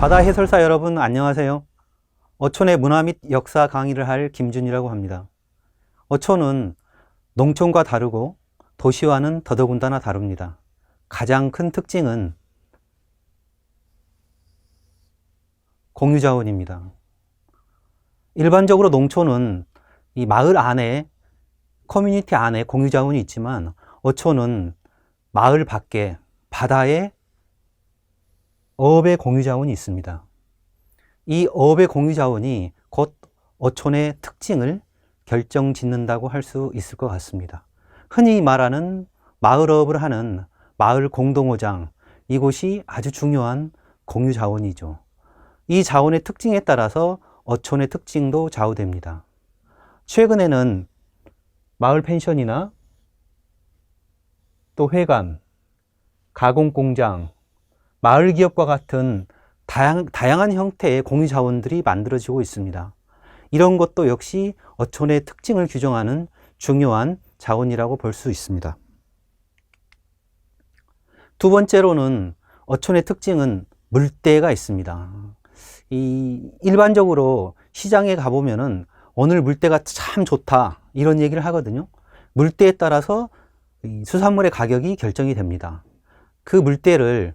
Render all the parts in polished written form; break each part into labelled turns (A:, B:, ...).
A: 바다 해설사 여러분 안녕하세요. 어촌의 문화 및 역사 강의를 할 김준이라고 합니다. 어촌은 농촌과 다르고 도시와는 더더군다나 다릅니다. 가장 큰 특징은 공유자원입니다. 일반적으로 농촌은 이 마을 안에, 커뮤니티 안에 공유자원이 있지만 어촌은 마을 밖에 바다에 어업의 공유자원이 있습니다. 이 어업의 공유자원이 곧 어촌의 특징을 결정짓는다고 할 수 있을 것 같습니다. 흔히 말하는 마을어업을 하는 마을 공동어장, 이곳이 아주 중요한 공유자원이죠. 이 자원의 특징에 따라서 어촌의 특징도 좌우됩니다. 최근에는 마을 펜션이나 또 회관, 가공공장, 마을 기업과 같은 다양한 형태의 공유자원들이 만들어지고 있습니다. 이런 것도 역시 어촌의 특징을 규정하는 중요한 자원이라고 볼 수 있습니다. 두 번째로는 어촌의 특징은 물때가 있습니다. 일반적으로 시장에 가보면은 오늘 물때가 참 좋다 이런 얘기를 하거든요. 물때에 따라서 수산물의 가격이 결정이 됩니다. 그 물때를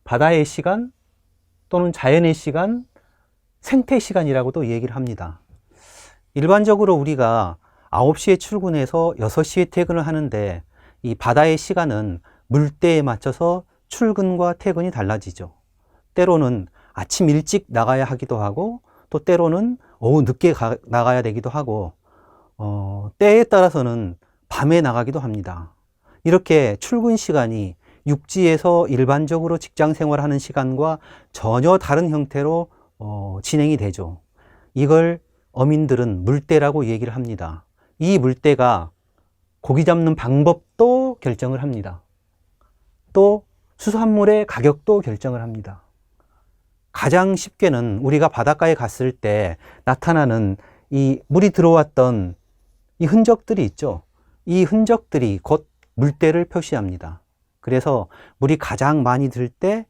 A: 바다의 시간 또는 자연의 시간, 생태 시간이라고도 얘기를 합니다. 일반적으로 우리가 9시에 출근해서 6시에 퇴근을 하는데 이 바다의 시간은 물때에 맞춰서 출근과 퇴근이 달라지죠. 때로는 아침 일찍 나가야 하기도 하고 또 때로는 오후 늦게 나가야 되기도 하고 때에 따라서는 밤에 나가기도 합니다. 이렇게 출근 시간이 육지에서 일반적으로 직장 생활하는 시간과 전혀 다른 형태로 진행이 되죠. 이걸 어민들은 물때라고 얘기를 합니다. 이 물때가 고기 잡는 방법도 결정을 합니다. 또 수산물의 가격도 결정을 합니다. 가장 쉽게는 우리가 바닷가에 갔을 때 나타나는 이 물이 들어왔던 이 흔적들이 있죠. 이 흔적들이 곧 물때를 표시합니다. 그래서 물이 가장 많이 들 때,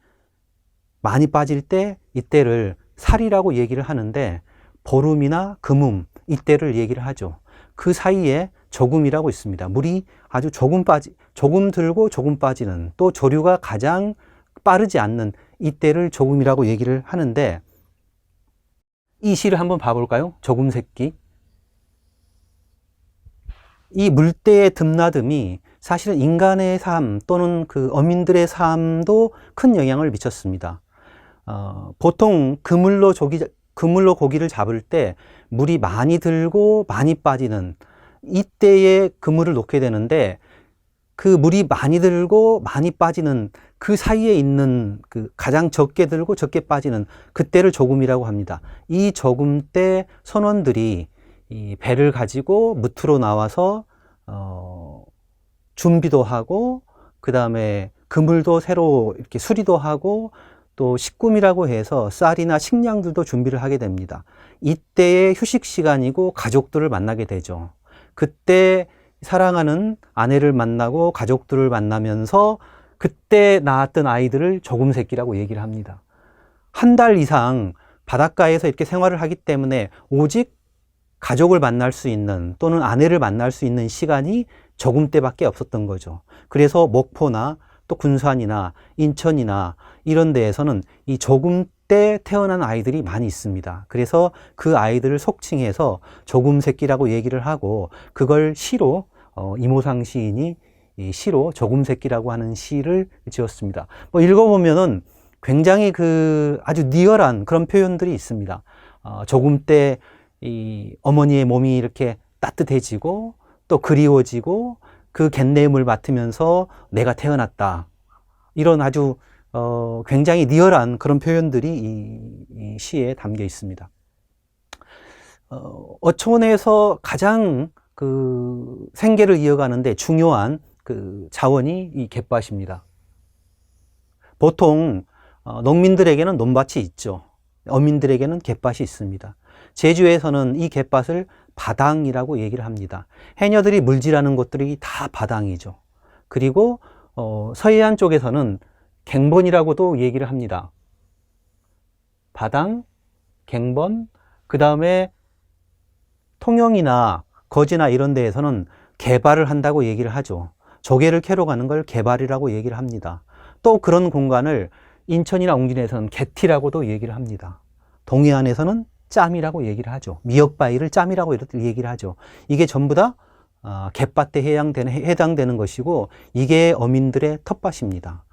A: 많이 빠질 때 이때를 살이라고 얘기를 하는데 보름이나 금음 이때를 얘기를 하죠. 그 사이에 조금이라고 있습니다. 물이 아주 조금 들고 조금 빠지는, 또 조류가 가장 빠르지 않는 이때를 조금이라고 얘기를 하는데, 이 시를 한번 봐볼까요? 조금 새끼. 이 물때의 드나듦이 사실은 인간의 삶 또는 그 어민들의 삶도 큰 영향을 미쳤습니다. 보통 그물로 고기를 잡을 때 물이 많이 들고 많이 빠지는 이때에 그물을 놓게 되는데, 그 물이 많이 들고 많이 빠지는 그 사이에 있는 그 가장 적게 들고 적게 빠지는 그때를 조금이라고 합니다. 이 조금 때 선원들이 이 배를 가지고 무트로 나와서 준비도 하고, 그 다음에 그물도 새로 이렇게 수리도 하고, 또 식굼이라고 해서 쌀이나 식량들도 준비를 하게 됩니다. 이때의 휴식 시간이고 가족들을 만나게 되죠. 그때 사랑하는 아내를 만나고 가족들을 만나면서 그때 낳았던 아이들을 조금 새끼라고 얘기를 합니다. 한 달 이상 바닷가에서 이렇게 생활을 하기 때문에 오직 가족을 만날 수 있는 또는 아내를 만날 수 있는 시간이 조금 때밖에 없었던 거죠. 그래서 목포나 또 군산이나 인천이나 이런 데에서는 이 조금 때 태어난 아이들이 많이 있습니다. 그래서 그 아이들을 속칭해서 조금 새끼라고 얘기를 하고, 그걸 시로 이모상 시인이 이 시로 조금 새끼라고 하는 시를 지었습니다. 읽어보면은 굉장히 아주 리얼한 그런 표현들이 있습니다. 조금 때 이 어머니의 몸이 이렇게 따뜻해지고 또 그리워지고 그 갯내음을 맡으면서 내가 태어났다. 이런 아주 굉장히 리얼한 그런 표현들이 이 시에 담겨 있습니다. 어촌에서 가장 그 생계를 이어가는데 중요한 그 자원이 이 갯밭입니다. 보통 농민들에게는 논밭이 있죠. 어민들에게는 갯밭이 있습니다. 제주에서는 이 갯밭을 바당이라고 얘기를 합니다. 해녀들이 물질하는 곳들이 다 바당이죠. 그리고 서해안 쪽에서는 갱본이라고도 얘기를 합니다. 바당, 갱번, 그 다음에 통영이나 거제나 이런 데에서는 개발을 한다고 얘기를 하죠. 조개를 캐러 가는 걸 개발이라고 얘기를 합니다. 또 그런 공간을 인천이나 옹진에서는 개티라고도 얘기를 합니다. 동해안에서는 짬이라고 얘기를 하죠. 미역바위를 짬이라고 얘기를 하죠. 이게 전부 다 갯밭에 해당되는 것이고, 이게 어민들의 텃밭입니다.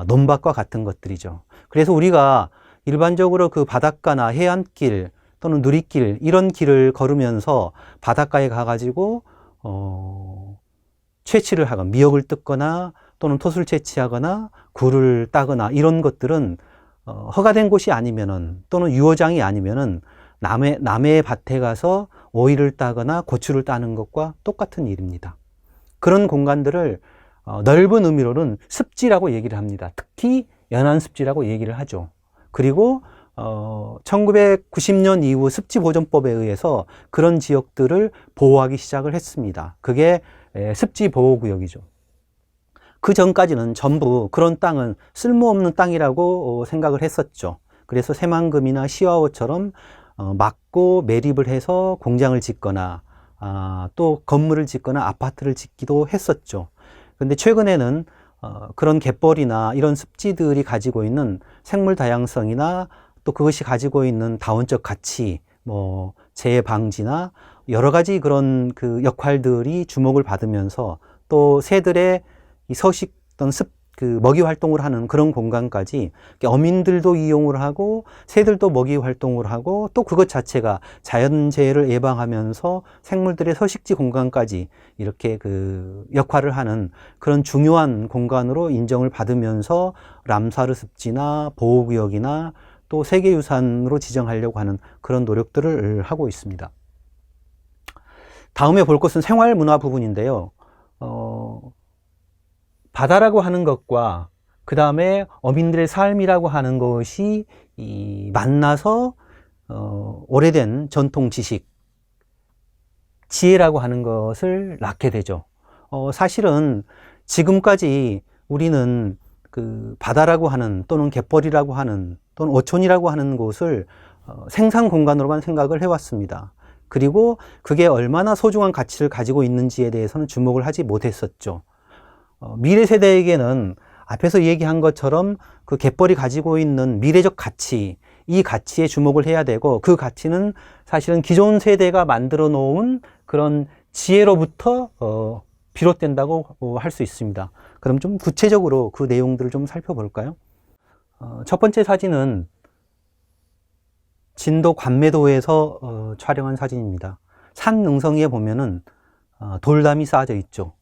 A: 논밭과 같은 것들이죠. 그래서 우리가 일반적으로 그 바닷가나 해안길 또는 누리길 이런 길을 걸으면서 바닷가에 가가지고 채취를 하거나 미역을 뜯거나 또는 톳을 채취하거나 굴을 따거나 이런 것들은 허가된 곳이 아니면은 또는 유어장이 아니면은 남의 밭에 가서 오이를 따거나 고추를 따는 것과 똑같은 일입니다. 그런 공간들을 넓은 의미로는 습지라고 얘기를 합니다. 특히 연안습지라고 얘기를 하죠. 그리고 1990년 이후 습지보존법에 의해서 그런 지역들을 보호하기 시작을 했습니다. 그게 습지보호구역이죠. 그 전까지는 전부 그런 땅은 쓸모없는 땅이라고 생각을 했었죠. 그래서 새만금이나 시와호처럼 막고 매립을 해서 공장을 짓거나 또 건물을 짓거나 아파트를 짓기도 했었죠. 근데 최근에는 그런 갯벌이나 이런 습지들이 가지고 있는 생물 다양성이나 또 그것이 가지고 있는 다원적 가치, 재해 방지나 여러 가지 그런 그 역할들이 주목을 받으면서 또 새들의 이 서식 또는 먹이 활동을 하는 그런 공간까지 어민들도 이용을 하고 새들도 먹이 활동을 하고 또 그것 자체가 자연재해를 예방하면서 생물들의 서식지 공간까지 이렇게 그 역할을 하는 그런 중요한 공간으로 인정을 받으면서 람사르 습지나 보호구역이나 또 세계유산으로 지정하려고 하는 그런 노력들을 하고 있습니다. 다음에 볼 것은 생활문화 부분인데요. 바다라고 하는 것과 그 다음에 어민들의 삶이라고 하는 것이 만나서 오래된 전통 지식, 지혜라고 하는 것을 낳게 되죠. 사실은 지금까지 우리는 그 바다라고 하는 또는 갯벌이라고 하는 또는 어촌이라고 하는 곳을 생산 공간으로만 생각을 해왔습니다. 그리고 그게 얼마나 소중한 가치를 가지고 있는지에 대해서는 주목을 하지 못했었죠. 미래 세대에게는 앞에서 얘기한 것처럼 그 갯벌이 가지고 있는 미래적 가치, 이 가치에 주목을 해야 되고, 그 가치는 사실은 기존 세대가 만들어 놓은 그런 지혜로부터 비롯된다고 할 수 있습니다. 그럼 좀 구체적으로 그 내용들을 좀 살펴볼까요? 첫 번째 사진은 진도 관매도에서 촬영한 사진입니다. 산 능성이에 보면은 돌담이 쌓아져 있죠.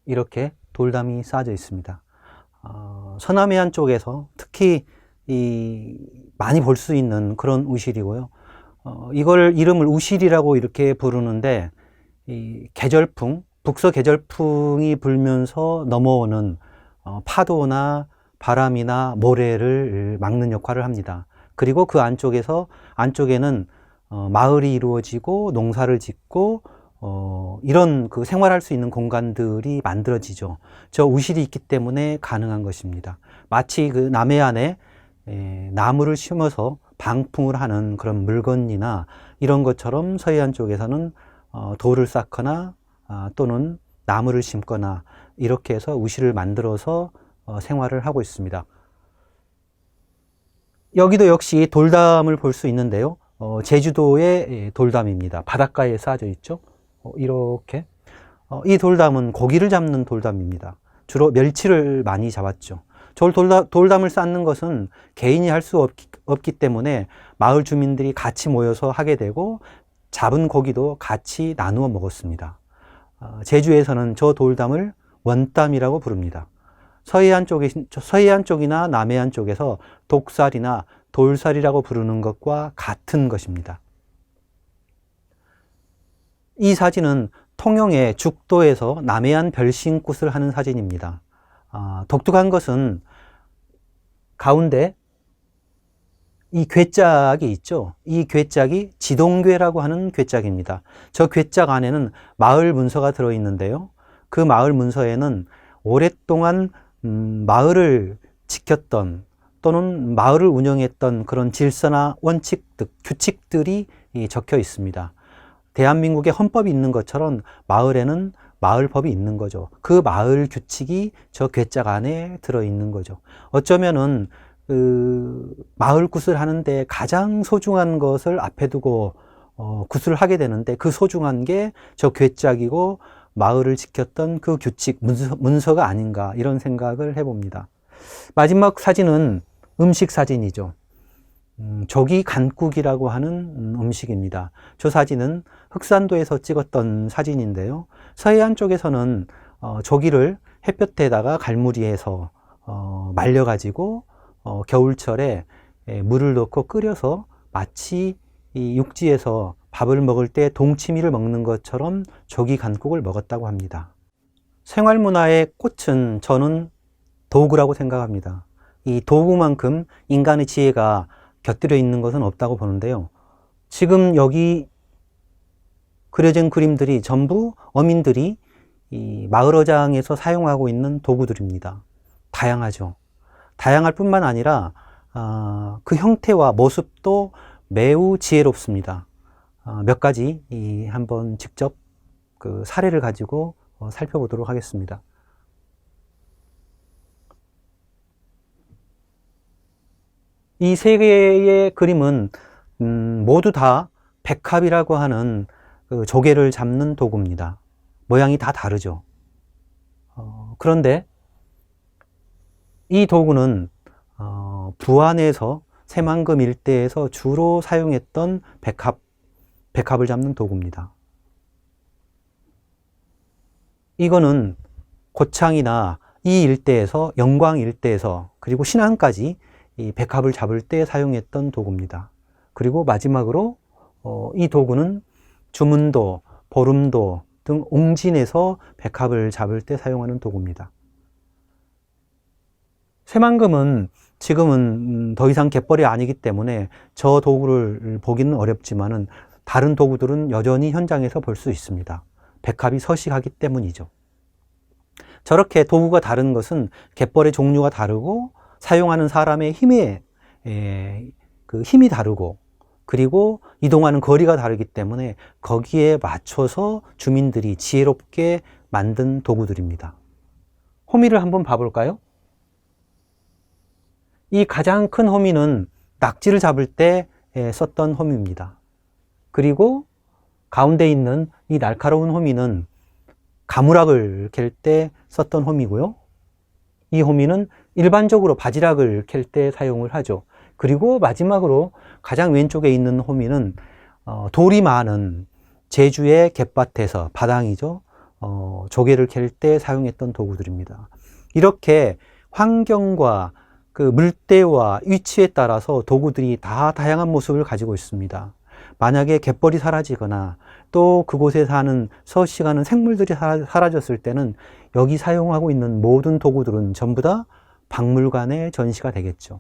A: 이렇게 돌담이 쌓아져 있습니다. 서남해안 쪽에서 특히 많이 볼 수 있는 그런 우실이고요. 이걸 이름을 우실이라고 이렇게 부르는데, 계절풍, 북서 계절풍이 불면서 넘어오는 파도나 바람이나 모래를 막는 역할을 합니다. 그리고 그 안쪽에는 마을이 이루어지고 농사를 짓고 이런 그 생활할 수 있는 공간들이 만들어지죠. 저 우실이 있기 때문에 가능한 것입니다. 마치 그 남해안에 나무를 심어서 방풍을 하는 그런 물건이나 이런 것처럼 서해안 쪽에서는 돌을 쌓거나 또는 나무를 심거나 이렇게 해서 우실을 만들어서 생활을 하고 있습니다. 여기도 역시 돌담을 볼 수 있는데요. 제주도의 돌담입니다. 바닷가에 쌓아져 있죠. 이렇게 이 돌담은 고기를 잡는 돌담입니다. 주로 멸치를 많이 잡았죠. 돌담을 쌓는 것은 개인이 할 수 없기 때문에 마을 주민들이 같이 모여서 하게 되고 잡은 고기도 같이 나누어 먹었습니다. 제주에서는 저 돌담을 원담이라고 부릅니다. 서해안 쪽이나 남해안 쪽에서 독살이나 돌살이라고 부르는 것과 같은 것입니다. 이 사진은 통영의 죽도에서 남해안 별신굿을 하는 사진입니다. 독특한 것은 가운데 이 괴짝이 있죠. 이 괴짝이 지동괴라고 하는 괴짝입니다. 저 괴짝 안에는 마을 문서가 들어있는데요. 그 마을 문서에는 오랫동안 마을을 지켰던 또는 마을을 운영했던 그런 질서나 원칙, 규칙들이 적혀 있습니다. 대한민국의 헌법이 있는 것처럼 마을에는 마을법이 있는 거죠. 그 마을 규칙이 저 괴짝 안에 들어있는 거죠. 어쩌면은 그 마을 굿을 하는데 가장 소중한 것을 앞에 두고 굿을 하게 되는데, 그 소중한 게 저 괴짝이고 마을을 지켰던 그 규칙, 문서가 아닌가, 이런 생각을 해봅니다. 마지막 사진은 음식 사진이죠. 조기 간국이라고 하는 음식입니다. 저 사진은 흑산도에서 찍었던 사진인데요. 서해안 쪽에서는 조기를 햇볕에다가 갈무리해서 말려가지고 겨울철에 물을 넣고 끓여서 마치 이 육지에서 밥을 먹을 때 동치미를 먹는 것처럼 조기 간국을 먹었다고 합니다. 생활문화의 꽃은 저는 도구라고 생각합니다. 이 도구만큼 인간의 지혜가 곁들여 있는 것은 없다고 보는데요. 지금 여기 그려진 그림들이 전부 어민들이 이 마을어장에서 사용하고 있는 도구들입니다. 다양하죠. 다양할 뿐만 아니라 그 형태와 모습도 매우 지혜롭습니다. 몇 가지 한번 직접 그 사례를 가지고 살펴보도록 하겠습니다. 이 세 개의 그림은 모두 다 백합이라고 하는 그 조개를 잡는 도구입니다. 모양이 다 다르죠. 그런데 이 도구는 부안에서 새만금 일대에서 주로 사용했던 백합을 잡는 도구입니다. 이거는 고창이나 이 일대에서, 영광 일대에서, 그리고 신안까지 이 백합을 잡을 때 사용했던 도구입니다. 그리고 마지막으로 이 도구는 주문도, 보름도 등 옹진에서 백합을 잡을 때 사용하는 도구입니다. 새만금은 지금은 더 이상 갯벌이 아니기 때문에 저 도구를 보기는 어렵지만은 다른 도구들은 여전히 현장에서 볼 수 있습니다. 백합이 서식하기 때문이죠. 저렇게 도구가 다른 것은 갯벌의 종류가 다르고 사용하는 사람의 힘이 다르고, 그리고 이동하는 거리가 다르기 때문에 거기에 맞춰서 주민들이 지혜롭게 만든 도구들입니다. 호미를 한번 봐볼까요? 이 가장 큰 호미는 낙지를 잡을 때 썼던 호미입니다. 그리고 가운데 있는 이 날카로운 호미는 가무락을 캘 때 썼던 호미고요. 이 호미는 일반적으로 바지락을 캘 때 사용을 하죠. 그리고 마지막으로 가장 왼쪽에 있는 호미는 돌이 많은 제주의 갯밭에서, 바당이죠, 조개를 캘 때 사용했던 도구들입니다. 이렇게 환경과 그 물때와 위치에 따라서 도구들이 다 다양한 모습을 가지고 있습니다. 만약에 갯벌이 사라지거나 또 그곳에 사는 서식하는 생물들이 사라졌을 때는 여기 사용하고 있는 모든 도구들은 전부 다 박물관에 전시가 되겠죠.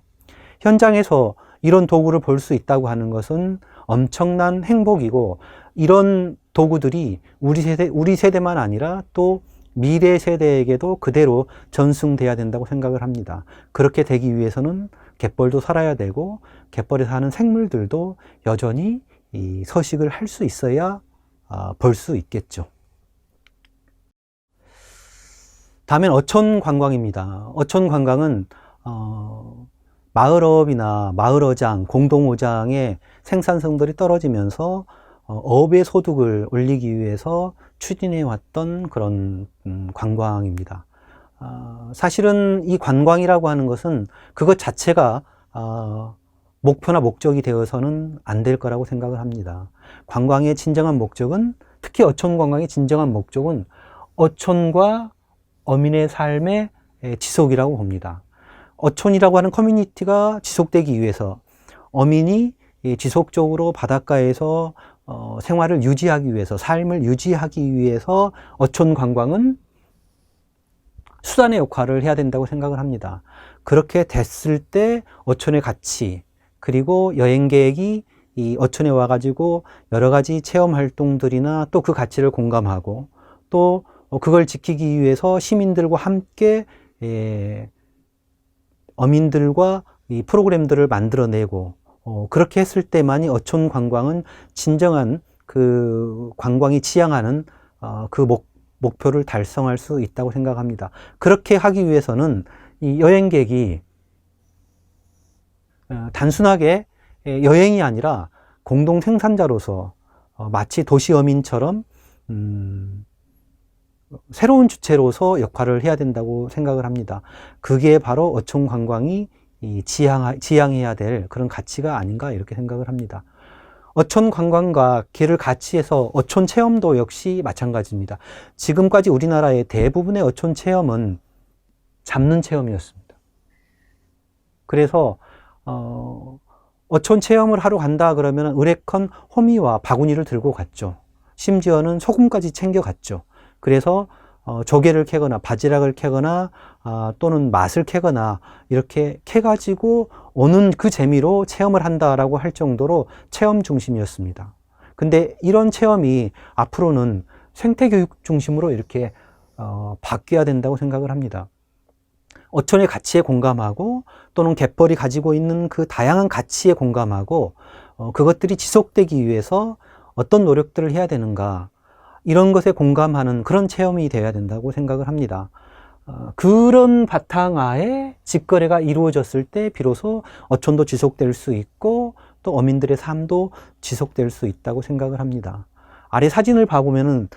A: 현장에서 이런 도구를 볼 수 있다고 하는 것은 엄청난 행복이고, 이런 도구들이 우리 세대만 아니라 또 미래 세대에게도 그대로 전승돼야 된다고 생각을 합니다. 그렇게 되기 위해서는 갯벌도 살아야 되고 갯벌에 사는 생물들도 여전히 이 서식을 할 수 있어야 볼 수 있겠죠. 다음엔 어촌 관광입니다. 어촌 관광은 마을업이나 마을어장, 공동오장의 생산성들이 떨어지면서 어업의 소득을 올리기 위해서 추진해 왔던 그런 관광입니다. 사실은 이 관광이라고 하는 것은 그것 자체가 목표나 목적이 되어서는 안 될 거라고 생각을 합니다. 관광의 진정한 목적은, 특히 어촌 관광의 진정한 목적은 어촌과 어민의 삶의 지속이라고 봅니다. 어촌이라고 하는 커뮤니티가 지속되기 위해서, 어민이 지속적으로 바닷가에서 생활을 유지하기 위해서, 삶을 유지하기 위해서 어촌 관광은 수단의 역할을 해야 된다고 생각을 합니다. 그렇게 됐을 때 어촌의 가치, 그리고 여행객이 이 어촌에 와가지고 여러 가지 체험 활동들이나 또 그 가치를 공감하고, 또 그걸 지키기 위해서 시민들과 함께 어민들과 이 프로그램들을 만들어내고 그렇게 했을 때만이 어촌 관광은 진정한 그 관광이 지향하는 그 목표를 달성할 수 있다고 생각합니다. 그렇게 하기 위해서는 이 여행객이 단순하게 여행이 아니라 공동 생산자로서 마치 도시 어민처럼 새로운 주체로서 역할을 해야 된다고 생각을 합니다. 그게 바로 어촌 관광이 지향해야 될 그런 가치가 아닌가 이렇게 생각을 합니다. 어촌 관광과 걔를 같이 해서 어촌 체험도 역시 마찬가지입니다. 지금까지 우리나라의 대부분의 어촌 체험은 잡는 체험이었습니다. 그래서 어촌 체험을 하러 간다 그러면 의뢰컨 호미와 바구니를 들고 갔죠. 심지어는 소금까지 챙겨갔죠. 그래서 조개를 캐거나 바지락을 캐거나 또는 맛을 캐거나 이렇게 캐가지고 오는 그 재미로 체험을 한다라고 할 정도로 체험 중심이었습니다. 근데 이런 체험이 앞으로는 생태교육 중심으로 이렇게 바뀌어야 된다고 생각을 합니다. 어촌의 가치에 공감하고 또는 갯벌이 가지고 있는 그 다양한 가치에 공감하고 그것들이 지속되기 위해서 어떤 노력들을 해야 되는가 이런 것에 공감하는 그런 체험이 되어야 된다고 생각을 합니다. 그런 바탕하에 직거래가 이루어졌을 때 비로소 어촌도 지속될 수 있고 또 어민들의 삶도 지속될 수 있다고 생각을 합니다. 아래 사진을 봐보면은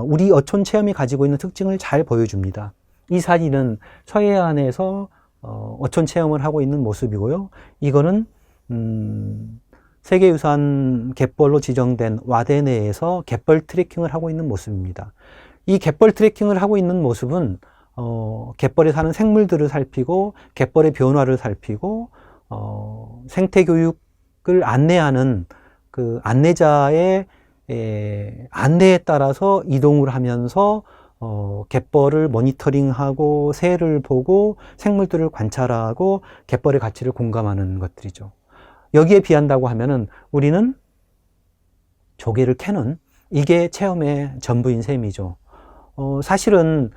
A: 우리 어촌 체험이 가지고 있는 특징을 잘 보여줍니다. 이 사진은 서해안에서 어촌 체험을 하고 있는 모습이고요. 이거는 세계유산 갯벌로 지정된 와데네에서 갯벌 트레킹을 하고 있는 모습입니다. 이 갯벌 트레킹을 하고 있는 모습은 갯벌에 사는 생물들을 살피고 갯벌의 변화를 살피고 생태교육을 안내하는 그 안내자의 안내에 따라서 이동을 하면서 갯벌을 모니터링하고 새를 보고 생물들을 관찰하고 갯벌의 가치를 공감하는 것들이죠. 여기에 비한다고 하면은 우리는 조개를 캐는 이게 체험의 전부인 셈이죠. 사실은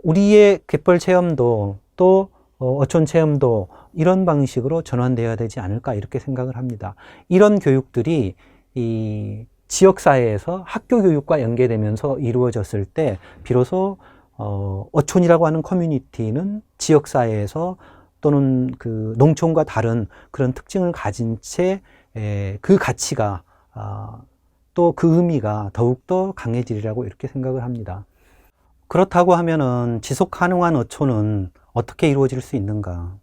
A: 우리의 갯벌 체험도 또 어촌 체험도 이런 방식으로 전환되어야 되지 않을까 이렇게 생각을 합니다. 이런 교육들이 이 지역사회에서 학교 교육과 연계되면서 이루어졌을 때 비로소 어촌이라고 하는 커뮤니티는 지역사회에서 또는 그 농촌과 다른 그런 특징을 가진 채 그 가치가 또 그 의미가 더욱더 강해지리라고 이렇게 생각을 합니다. 그렇다고 하면은 지속 가능한 어촌은 어떻게 이루어질 수 있는가?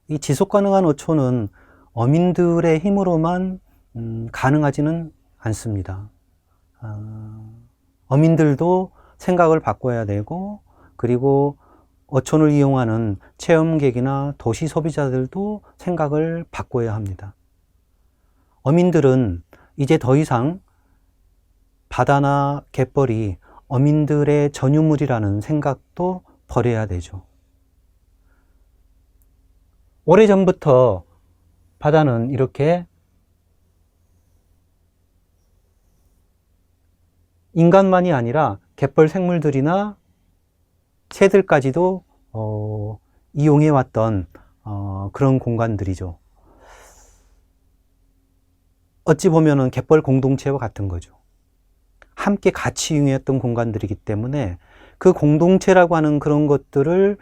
A: 이 지속 가능한 어촌은 어민들의 힘으로만 가능하지는 않습니다. 어민들도 생각을 바꿔야 되고 그리고 어촌을 이용하는 체험객이나 도시 소비자들도 생각을 바꿔야 합니다. 어민들은 이제 더 이상 바다나 갯벌이 어민들의 전유물이라는 생각도 버려야 되죠. 오래전부터 바다는 이렇게 인간만이 아니라 갯벌 생물들이나 새들까지도 이용해왔던 그런 공간들이죠. 어찌 보면은 갯벌 공동체와 같은 거죠. 함께 같이 이용했던 공간들이기 때문에 그 공동체라고 하는 그런 것들을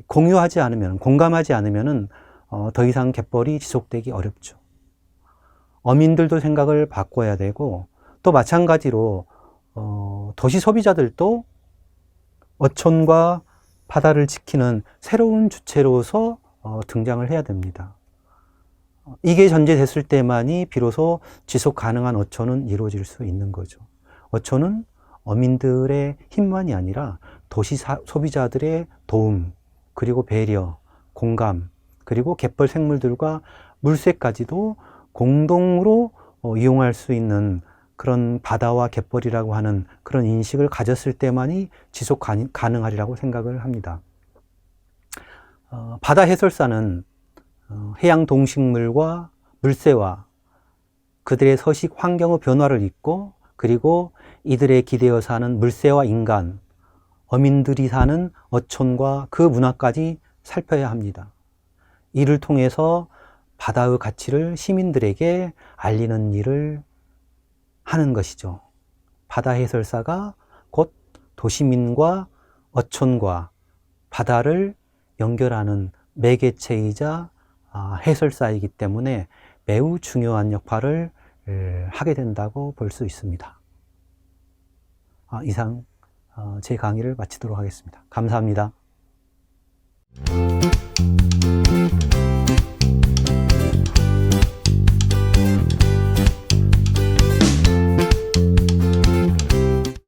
A: 공유하지 않으면, 공감하지 않으면은 더 이상 갯벌이 지속되기 어렵죠. 어민들도 생각을 바꿔야 되고 또 마찬가지로 도시 소비자들도 어촌과 바다를 지키는 새로운 주체로서 등장을 해야 됩니다. 이게 전제됐을 때만이 비로소 지속 가능한 어촌은 이루어질 수 있는 거죠. 어촌은 어민들의 힘만이 아니라 도시 소비자들의 도움, 그리고 배려, 공감, 그리고 갯벌 생물들과 물새까지도 공동으로 이용할 수 있는 그런 바다와 갯벌이라고 하는 그런 인식을 가졌을 때만이 지속 가능하리라고 생각을 합니다. 바다 해설사는 해양 동식물과 물새와 그들의 서식 환경의 변화를 읽고 그리고 이들에 기대어 사는 물새와 인간, 어민들이 사는 어촌과 그 문화까지 살펴야 합니다. 이를 통해서 바다의 가치를 시민들에게 알리는 일을 하는 것이죠. 바다 해설사가 곧 도시민과 어촌과 바다를 연결하는 매개체이자 해설사이기 때문에 매우 중요한 역할을 하게 된다고 볼 수 있습니다. 이상 제 강의를 마치도록 하겠습니다. 감사합니다.